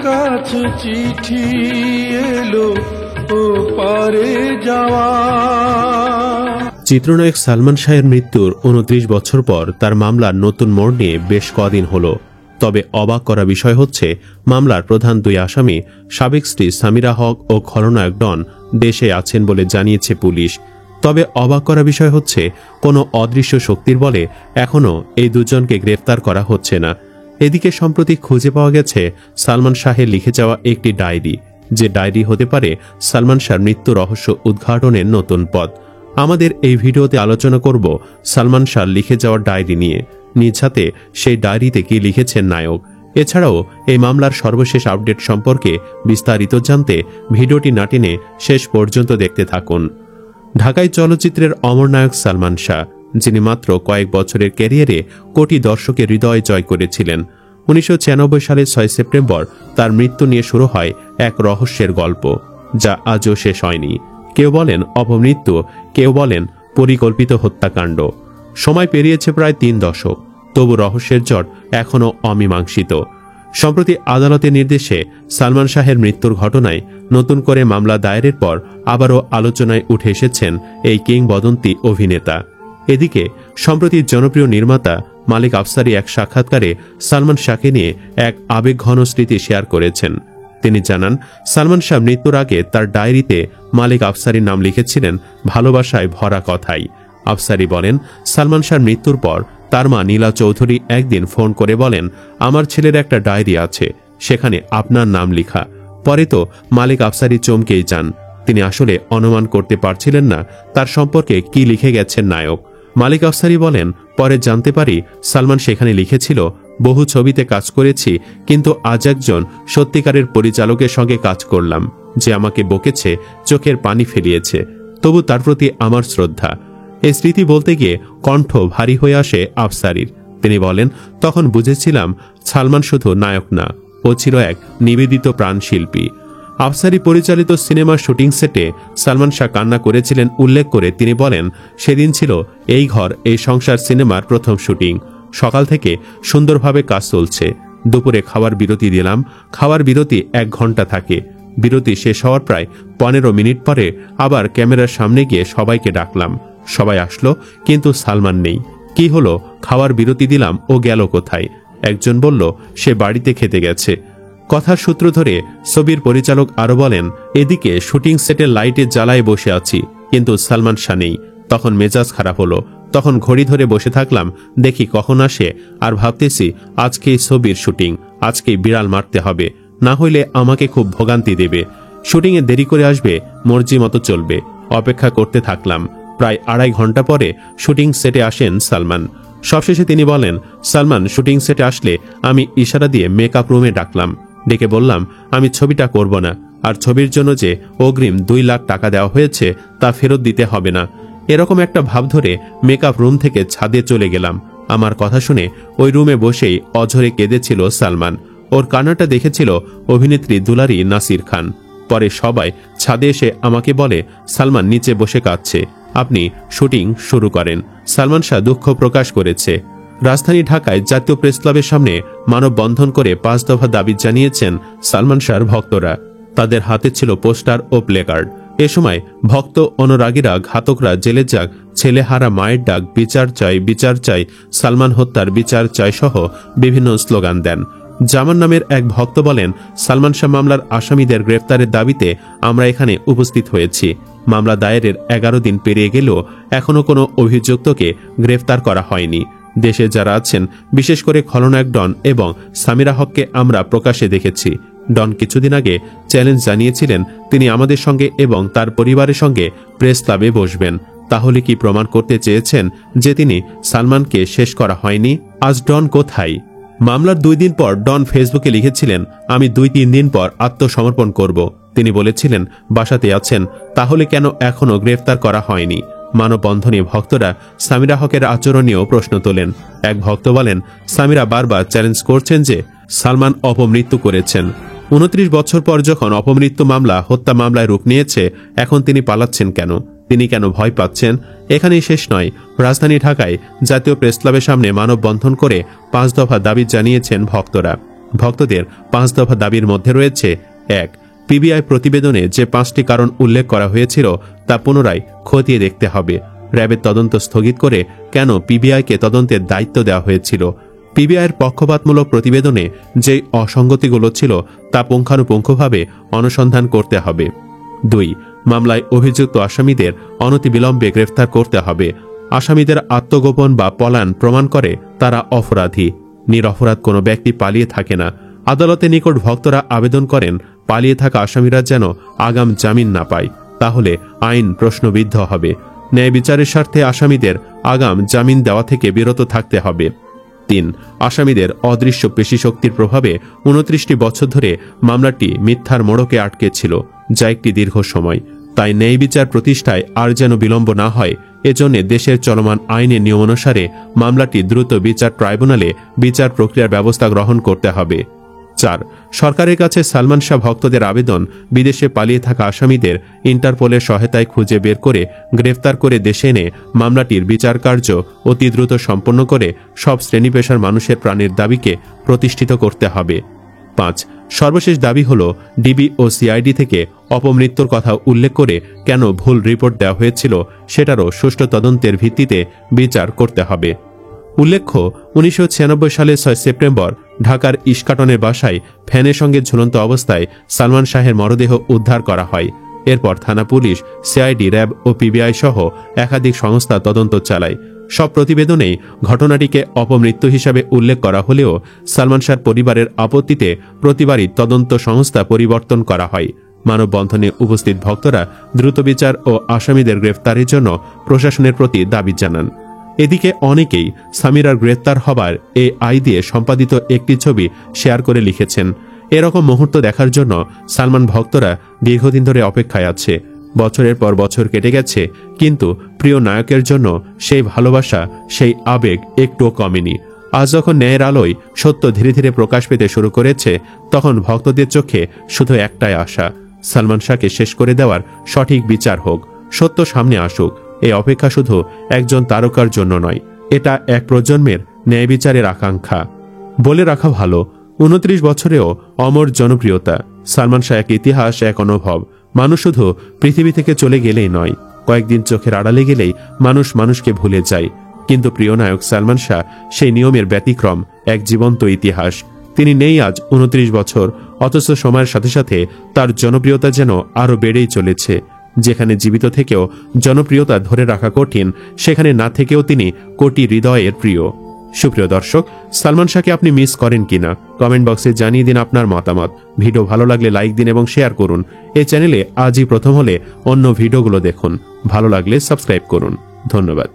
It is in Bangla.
কাছে চিঠি এলো ও পারে যাওয়া। চিত্রনায়ক সালমান শাহের মৃত্যুর 29 বছর পর তার মামলার নতুন মোড় নিয়ে বেশ কদিন হলো। তবে অবাক করা বিষয় হচ্ছে, মামলার প্রধান দুই আসামি সাবেক স্ত্রী সামিরা হক ও খলনায়ক ডন দেশে আছেন বলে জানিয়েছে পুলিশ। তবে অবাক করা বিষয় হচ্ছে, কোনো অদৃশ্য শক্তির বলে এখনও এই দুজনকে গ্রেফতার করা হচ্ছে না। এদিকে সম্প্রতি খুঁজে পাওয়া গেছে সালমান শাহের লিখে যাওয়া একটি ডায়েরি, যে ডায়েরি হতে পারে সালমান শাহর মৃত্যু রহস্য উদ্ঘাটনের নতুন পথ। আমাদের এই ভিডিওতে আলোচনা করব সালমান শাহ লিখে যাওয়া ডায়েরি নিয়ে, নিজ হাতে সেই ডায়েরিতে কি লিখেছেন নায়ক। এছাড়াও এই মামলার সর্বশেষ আপডেট সম্পর্কে বিস্তারিত জানতে ভিডিওটি না টেনে শেষ পর্যন্ত দেখতে থাকুন। ঢাকাই চলচ্চিত্রের অমর নায়ক সালমান শাহ, যিনি মাত্র কয়েক বছরের ক্যারিয়ারে কোটি দর্শকের হৃদয় জয় করেছিলেন। 1996 সালের 6 সেপ্টেম্বর তার মৃত্যু নিয়ে শুরু হয় এক রহস্যের গল্প, যা আজও শেষ হয়নি। কেউ বলেন অপমৃত্যু, কেউ বলেন পরিকল্পিত হত্যাকাণ্ড। সময় পেরিয়েছে প্রায় 3 দশক, তবু রহস্যের জট এখনও অমীমাংসিত। সম্প্রতি আদালতের নির্দেশে সালমান শাহের মৃত্যুর ঘটনায় নতুন করে মামলা দায়েরের পর আবারও আলোচনায় উঠে এসেছেন এই কিংবদন্তি অভিনেতা। এদিকে সম্প্রতি জনপ্রিয় নির্মাতা মালিক আফসারী এক সাক্ষাৎকারে সালমান শাহকে নিয়ে এক আবেগঘন স্মৃতি শেয়ার করেছেন। তিনি জানান, সালমান শাহ মৃত্যুর আগে তার ডায়েরিতে মালিক আফসারীর নাম লিখেছিলেন ভালোবাসায় ভরা কথাই। আফসারী বলেন, সালমান শাহর মৃত্যুর পর তার মা নীলা চৌধুরী একদিন ফোন করে বলেন, আমার ছেলের একটা ডায়েরি আছে, সেখানে আপনার নাম লিখা। পরে তো মালিক আফসারী চমকেই যান। তিনি আসলে অনুমান করতে পারছিলেন না তার সম্পর্কে কি লিখে গেছেন নায়ক। মালিক আফসারী বলেন, পরে জানতে পারি সালমান সেখানে লিখেছিল, বহু ছবিতে কাজ করেছি, কিন্তু আজ একজন সত্যিকারের পরিচালকের সঙ্গে কাজ করলাম, যে আমাকে বকেছে, চোখের পানি ফেলিয়েছে, তবু তার প্রতি আমার শ্রদ্ধা। এই স্মৃতি বলতে গিয়ে কণ্ঠ ভারী হয়ে আসে আফসারীর। তিনি বলেন, তখন বুঝেছিলাম সালমান শুধু নায়ক না, ও ছিল এক নিবেদিত প্রাণশিল্পী। আফসারী পরিচালিত সিনেমার শুটিং সেটে সালমান শাহ কান্না করেছিলেন উল্লেখ করে তিনি বলেন, সেদিন ছিল এই ঘর এই সংসার সিনেমার প্রথম শুটিং। সকাল থেকে সুন্দরভাবে কাজ চলছে। দুপুরে খাওয়ার বিরতি দিলাম। খাওয়ার বিরতি 1 ঘন্টা থাকে। বিরতি শেষ হওয়ার প্রায় 15 মিনিট পরে আবার ক্যামেরার সামনে গিয়ে সবাইকে ডাকলাম। সবাই আসলো, কিন্তু সালমান নেই। কি হলো? খাওয়ার বিরতি দিলাম, ও গেল কোথায়? একজন বলল, সে বাড়িতে খেতে গেছে। কথার সূত্র ধরে ছবির পরিচালক আরো বলেন, এদিকে শুটিং সেটের লাইটের জ্বালায় বসে আছি, কিন্তু সালমান শাহ নেই। তখন মেজাজ খারাপ হলো। তখন ঘড়ি ধরে বসে থাকলাম, দেখি কখন আসে, আর ভাবতেছি আজকেই ছবির শুটিং, আজকেই বিড়াল মারতে হবে, না হইলে আমাকে খুব ভোগান্তি দেবে। শুটিংয়ে দেরি করে আসবে, মর্জি মতো চলবে। অপেক্ষা করতে থাকলাম। প্রায় 2.5 ঘন্টা পরে শুটিং সেটে আসেন সালমান। সবশেষে তিনি বলেন, সালমান শুটিং সেটে আসলে আমি ইশারা দিয়ে মেকআপ রুমে ডাকলাম, ডেকে বললাম আমি ছবিটা করব না, আর ছবির জন্য যে অগ্রিম 2 লাখ টাকা দেওয়া হয়েছে তা ফেরত দিতে হবে না। এরকম একটা ভাব ধরে মেকআপ রুম থেকে ছাদে চলে গেলাম। আমার কথা শুনে ওই রুমে বসেই অঝরে কেঁদেছিল সালমান। ওর কান্নাটা দেখেছিল অভিনেত্রী দুলারি নাসির খান। পরে সবাই ছাদে এসে আমাকে বলে, সালমান নিচে বসে কাঁদছে, আপনি শুটিং শুরু করেন। সালমান শাহ দুঃখ প্রকাশ করেছে। রাজধানী ঢাকায় জাতীয় প্রেস ক্লাবের সামনে মানববন্ধন করে 5 দফা দাবি জানিয়েছেন সালমান শাহর ভক্তরা। তাদের হাতে ছিল পোস্টার ও প্লেকার্ড। এ সময় ভক্ত অনুরাগীরা ঘাতকরা জেলে যাক, ছেলেহারা মায়ের ডাক, বিচার চাই, বিচার চাই, সালমান হত্যার বিচার চাই সহ বিভিন্ন স্লোগান দেন। জামান নামের এক ভক্ত বলেন, সালমান শাহ মামলার আসামিদের গ্রেফতারের দাবিতে আমরা এখানে উপস্থিত হয়েছি। মামলা দায়েরের 11 দিন পেরিয়ে গেলেও এখনও কোনো অভিযুক্তকে গ্রেফতার করা হয়নি। দেশে যারা আছেন, বিশেষ করে খলনায়ক ডন এবং সামিরা হককে আমরা প্রকাশ্যে দেখেছি। ডন কিছুদিন আগে চ্যালেঞ্জ জানিয়েছিলেন তিনি আমাদের সঙ্গে এবং তার পরিবারের সঙ্গে প্রেস ক্লাবে বসবেন। তাহলে কি প্রমাণ করতে চেয়েছেন যে তিনি সালমানকে শেষ করা হয়নি? আজ ডন কোথায়? মামলার 2 দিন পর ডন ফেসবুকে লিখেছিলেন, আমি 2-3 দিন পর আত্মসমর্পণ করব। তিনি বলেছিলেন বাসাতে আছেন, তাহলে কেন এখনও গ্রেফতার করা হয়নি? মানববন্ধনে ভক্তরা সামিরা হকের আচরণ নিয়েও প্রশ্ন তোলেন। এক ভক্ত বলেন, সামিরা বারবার চ্যালেঞ্জ করছেন যে সালমান অপমৃত্যু করেছেন। 29 বছর পর যখন অপমৃত্যু মামলা হত্যা মামলায় রূপ নিয়েছে, এখন তিনি পালাচ্ছেন কেন? তিনি কেন ভয় পাচ্ছেন? এখানেই শেষ নয়। রাজধানী ঢাকায় জাতীয় প্রেস ক্লাবের সামনে মানববন্ধন করে 5 দফা দাবি জানিয়েছেন ভক্তরা। ভক্তদের 5 দফা দাবির মধ্যে রয়েছে: 1. পিবিআই প্রতিবেদনে যে 5টি কারণ উল্লেখ করা হয়েছিল তা পুনরায় খতিয়ে দেখতে হবে। র্যাবের তদন্ত স্থগিত করে কেন পিবিআইকে তদন্তের দায়িত্ব দেওয়া হয়েছিল? পিবিআইয়ের পক্ষপাতমূলক প্রতিবেদনে যে অসঙ্গতিগুলো ছিল তা পুঙ্খানুপুঙ্খভাবে অনুসন্ধান করতে হবে। 2. মামলায় অভিযুক্ত আসামিদের অনতিবিলম্বে গ্রেফতার করতে হবে। আসামিদের আত্মগোপন বা পলায়ন প্রমাণ করে তারা অপরাধী। নিরপরাধ কোনো ব্যক্তি পালিয়ে থাকে না। আদালতের নিকট ভক্তরা আবেদন করেন পালিয়ে থাকা আসামিরা যেন আগাম জামিন না পায়, তাহলে আইন প্রশ্নবিদ্ধ হবে। ন্যায় বিচারের স্বার্থে আসামিদের আগাম জামিন দেওয়া থেকে বিরত থাকতে হবে। 3. আসামিদের অদৃশ্য পেশিশক্তির প্রভাবে 29টি বছর ধরে মামলাটি মিথ্যার মোড়কে আটকে ছিল, যা একটি দীর্ঘ সময়। তাই ন্যায় বিচার প্রতিষ্ঠায় আর যেন বিলম্ব না হয়, এজন্য দেশের চলমান আইনের নিয়মানুসারে মামলাটি দ্রুত বিচার ট্রাইব্যুনালে বিচার প্রক্রিয়ার ব্যবস্থা গ্রহণ করতে হবে। 4. সরকারের কাছে সালমান শাহ ভক্তদের আবেদন বিদেশে পালিয়ে থাকা আসামিদের ইন্টারপোলের সহায়তায় খুঁজে বের করে গ্রেফতার করে দেশে এনে মামলাটির বিচার কার্য অতি দ্রুত সম্পন্ন করে সব শ্রেণী পেশার মানুষের প্রাণের দাবিকে প্রতিষ্ঠিত করতে হবে। 5. সর্বশেষ দাবি হল ডিবি ও সিআইডি থেকে অপমৃত্যুর কথা উল্লেখ করে কেন ভুল রিপোর্ট দেওয়া হয়েছিল সেটারও সুষ্ঠু তদন্তের ভিত্তিতে বিচার করতে হবে। উল্লেখ্য, 1996 সালের 6 সেপ্টেম্বর ঢাকার ইস্কাটনের বাসায় ফ্যানের সঙ্গে ঝুলন্ত অবস্থায় সালমান শাহের মরদেহ উদ্ধার করা হয়। এরপর থানা পুলিশ, সিআইডি, র্যাব ও পিবিআই সহ একাধিক সংস্থা তদন্ত চালায়। সব প্রতিবেদনেই ঘটনাটিকে অপমৃত্যু হিসাবে উল্লেখ করা হলেও সালমান শাহর পরিবারের আপত্তিতে প্রতিবারই তদন্ত সংস্থা পরিবর্তন করা হয়। মানববন্ধনে উপস্থিত ভক্তরা দ্রুত বিচার ও আসামিদের গ্রেফতারের জন্য প্রশাসনের প্রতি দাবি জানান। এদিকে অনেকেই সামিরার গ্রেফতার হবার AI দিয়ে সম্পাদিত একটি ছবি শেয়ার করে লিখেছেন, এরকম মুহূর্ত দেখার জন্য সালমান ভক্তরা দীর্ঘদিন ধরে অপেক্ষায় আছে। বছরের পর বছর কেটে গেছে, কিন্তু প্রিয় নায়কের জন্য সেই ভালোবাসা, সেই আবেগ একটুও কমেনি। আজ যখন ন্যায়ের আলোয় সত্য ধীরে ধীরে প্রকাশ পেতে শুরু করেছে, তখন ভক্তদের চোখে শুধু একটাই আশা, সালমান শাহকে শেষ করে দেওয়ার সঠিক বিচার হোক, সত্য সামনে আসুক। এই অপেক্ষা শুধু একজন তারকার জন্য নয়, এটা এক প্রজন্মের ন্যায় বিচারের আকাঙ্ক্ষা। বলে রাখা ভালো, 29 বছরেও অমর জনপ্রিয়তা। সালমান শাহ এক ইতিহাস, এক অনুভব। মানুষ শুধু পৃথিবী থেকে চলে গেলেই নয়, কয়েকদিন চোখের আড়ালে গেলেই মানুষ মানুষকে ভুলে যায়। কিন্তু প্রিয় নায়ক সালমান শাহ সেই নিয়মের ব্যতিক্রম, এক জীবন্ত ইতিহাস। তিনি নেই আজ 29 বছর, অথচ সময়ের সাথে সাথে তার জনপ্রিয়তা যেন আরও বেড়েই চলেছে। যেখানে জীবিত থেকেও জনপ্রিয়তা ধরে রাখা কঠিন, সেখানে না থেকেও তিনি কোটি হৃদয়ের প্রিয়। সুপ্রিয় দর্শক, সালমান শাহকে আপনি মিস করেন কিনা কমেন্ট বক্সে জানিয়ে দিন আপনার মতামত। ভিডিও ভালো লাগলে লাইক দিন এবং শেয়ার করুন। এই চ্যানেলে আজই প্রথম হলে অন্য ভিডিওগুলো দেখুন। ভালো লাগলে সাবস্ক্রাইব করুন। ধন্যবাদ।